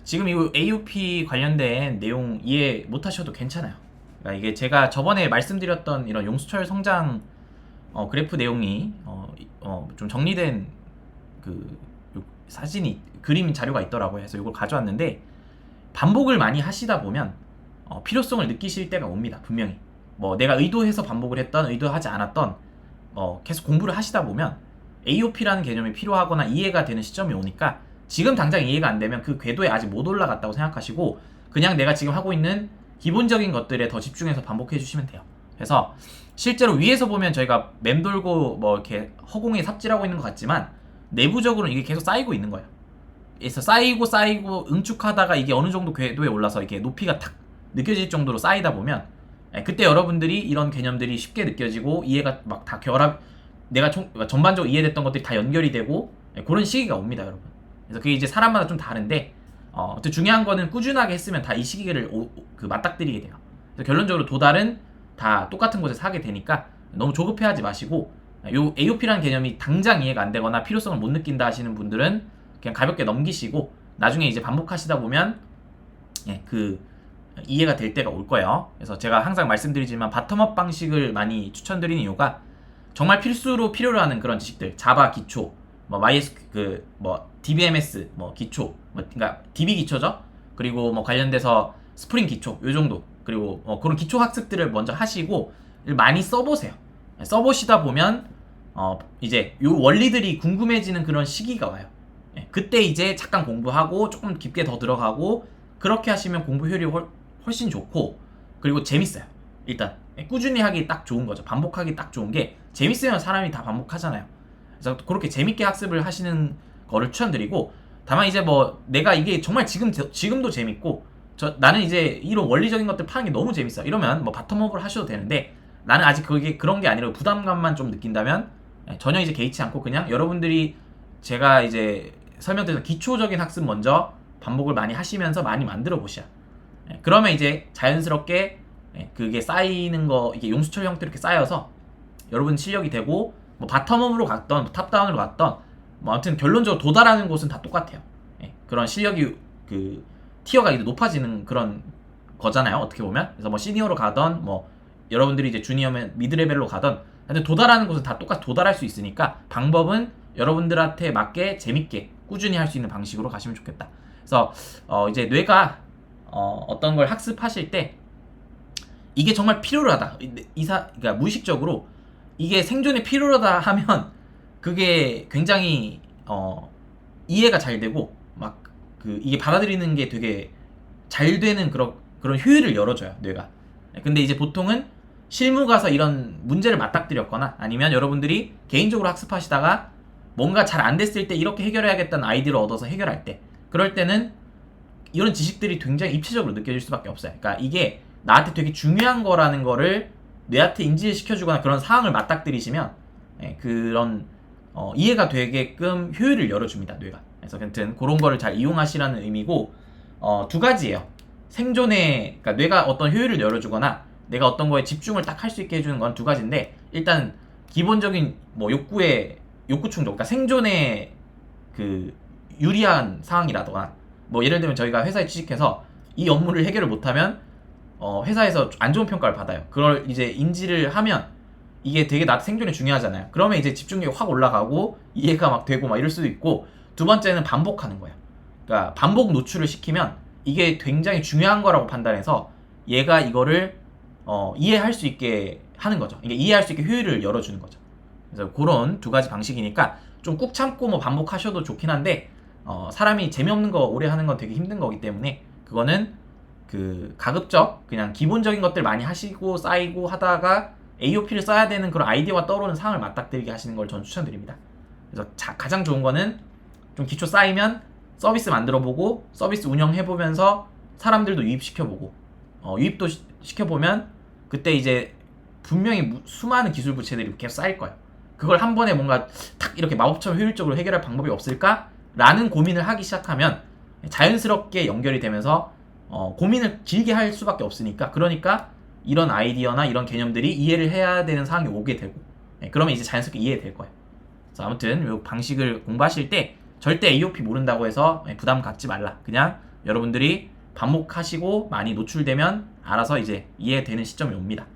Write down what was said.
지금 이 AOP 관련된 내용 이해 못하셔도 괜찮아요. 그러니까 이게 제가 저번에 말씀드렸던 이런 용수철 성장 그래프 내용이 좀 정리된 그 사진이 그림 자료가 있더라고요. 그래서 이걸 가져왔는데 반복을 많이 하시다 보면 필요성을 느끼실 때가 옵니다. 분명히 뭐 내가 의도해서 반복을 했던 의도하지 않았던 계속 공부를 하시다 보면 AOP라는 개념이 필요하거나 이해가 되는 시점이 오니까 지금 당장 이해가 안 되면 그 궤도에 아직 못 올라갔다고 생각하시고 그냥 내가 지금 하고 있는 기본적인 것들에 더 집중해서 반복해 주시면 돼요. 그래서 실제로 위에서 보면 저희가 맴돌고 뭐 이렇게 허공에 삽질하고 있는 것 같지만 내부적으로는 이게 계속 쌓이고 있는 거예요. 그래서 쌓이고 응축하다가 이게 어느 정도 궤도에 올라서 이게 높이가 탁 느껴질 정도로 쌓이다 보면 그때 여러분들이 이런 개념들이 쉽게 느껴지고 이해가 막 다 결합 내가 전반적으로 이해됐던 것들이 다 연결이 되고 그런 시기가 옵니다, 여러분. 그래서 그게 이제 사람마다 좀 다른데 중요한 거는 꾸준하게 했으면 다 이 시기를 맞닥뜨리게 돼요. 그래서 결론적으로 도달은 다 똑같은 곳에서 하게 되니까 너무 조급해하지 마시고 요 AOP라는 개념이 당장 이해가 안 되거나 필요성을 못 느낀다 하시는 분들은 그냥 가볍게 넘기시고 나중에 이제 반복하시다 보면 이해가 될 때가 올 거예요. 그래서 제가 항상 말씀드리지만 바텀업 방식을 많이 추천드리는 이유가 정말 필요로 하는 그런 지식들, 자바 기초, 뭐 MySQL, DBMS, 기초, 그러니까 DB 기초죠. 그리고 관련돼서 스프링 기초, 요 정도. 그리고 그런 기초 학습들을 먼저 하시고 많이 써보세요. 써보시다 보면 이제 요 원리들이 궁금해지는 그런 시기가 와요. 그때 이제 잠깐 공부하고 조금 깊게 더 들어가고 그렇게 하시면 공부 효율이 훨씬 좋고 그리고 재밌어요. 일단 꾸준히 하기 딱 좋은 거죠. 반복하기 딱 좋은 게 재밌으면 사람이 다 반복하잖아요. 그래서 그렇게 재밌게 학습을 하시는 거를 추천드리고 다만 이제 내가 이게 정말 지금도 재밌고 나는 이제 이런 원리적인 것들 파는 게 너무 재밌어 이러면 바텀업을 하셔도 되는데 나는 아직 그런 게 아니라 부담감만 좀 느낀다면 전혀 이제 개의치 않고 그냥 여러분들이 제가 이제 설명드린 기초적인 학습 먼저 반복을 많이 하시면서 많이 만들어 보셔. 그러면 이제 자연스럽게 그게 쌓이는 거 이게 용수철 형태로 이렇게 쌓여서 여러분 실력이 되고 바텀업으로 갔던 탑다운으로 갔던 아무튼 결론적으로 도달하는 곳은 다 똑같아요. 그런 실력이 티어가 이제 높아지는 그런 거잖아요. 어떻게 보면 그래서 시니어로 가던 여러분들이 이제 주니어면 미드레벨로 가던 근데 도달하는 곳은 다 똑같이 도달할 수 있으니까 방법은 여러분들한테 맞게 재밌게 꾸준히 할 수 있는 방식으로 가시면 좋겠다. 그래서 이제 뇌가 어떤 걸 학습하실 때 이게 정말 필요로 하다 그러니까 무의식적으로 이게 생존에 필요로 하다 하면 그게 굉장히 이해가 잘 되고 이게 받아들이는 게 되게 잘 되는 그런 효율을 열어줘요, 뇌가. 근데 이제 보통은 실무 가서 이런 문제를 맞닥뜨렸거나 아니면 여러분들이 개인적으로 학습하시다가 뭔가 잘 안 됐을 때 이렇게 해결해야겠다는 아이디어를 얻어서 해결할 때 그럴 때는 이런 지식들이 굉장히 입체적으로 느껴질 수밖에 없어요. 그러니까 이게 나한테 되게 중요한 거라는 거를 뇌한테 인지를 시켜주거나 그런 상황을 맞닥뜨리시면 그런 이해가 되게끔 효율을 열어줍니다, 뇌가. 그래서 아무튼 그런 거를 잘 이용하시라는 의미고 두 가지예요. 생존에 그러니까 뇌가 어떤 효율을 열어주거나 내가 어떤 거에 집중을 딱 할 수 있게 해주는 건 두 가지인데 일단 기본적인 욕구 충족, 그러니까 생존에 유리한 상황이라거나 예를 들면 저희가 회사에 취직해서 이 업무를 해결을 못하면 회사에서 안 좋은 평가를 받아요. 그걸 이제 인지를 하면 이게 되게 나한테 생존에 중요하잖아요. 그러면 이제 집중력이 확 올라가고 이해가 되고 이럴 수도 있고 두 번째는 반복하는 거예요. 그러니까 반복 노출을 시키면 이게 굉장히 중요한 거라고 판단해서 얘가 이거를 이해할 수 있게 하는 거죠. 이게 이해할 수 있게 효율을 열어주는 거죠. 그래서 그런 두 가지 방식이니까 좀 꾹 참고 반복하셔도 좋긴 한데 사람이 재미없는 거 오래 하는 건 되게 힘든 거기 때문에 그거는 가급적 그냥 기본적인 것들 많이 하시고 쌓이고 하다가 AOP를 써야 되는 그런 아이디어가 떠오르는 상황을 맞닥뜨리게 하시는 걸 전 추천드립니다. 그래서 가장 좋은 거는 좀 기초 쌓이면 서비스 만들어보고 서비스 운영해보면서 사람들도 유입시켜보고 유입도 시켜보면 그때 이제 분명히 수많은 기술 부채들이 계속 쌓일 거예요. 그걸 한 번에 뭔가 탁 이렇게 마법처럼 효율적으로 해결할 방법이 없을까? 라는 고민을 하기 시작하면 자연스럽게 연결이 되면서 고민을 길게 할 수밖에 없으니까 그러니까 이런 아이디어나 이런 개념들이 이해를 해야 되는 상황이 오게 되고 그러면 이제 자연스럽게 이해될 거예요. 그래서 아무튼 이 방식을 공부하실 때 절대 AOP 모른다고 해서 부담 갖지 말라. 그냥 여러분들이 반복하시고 많이 노출되면 알아서 이제 이해되는 시점이 옵니다.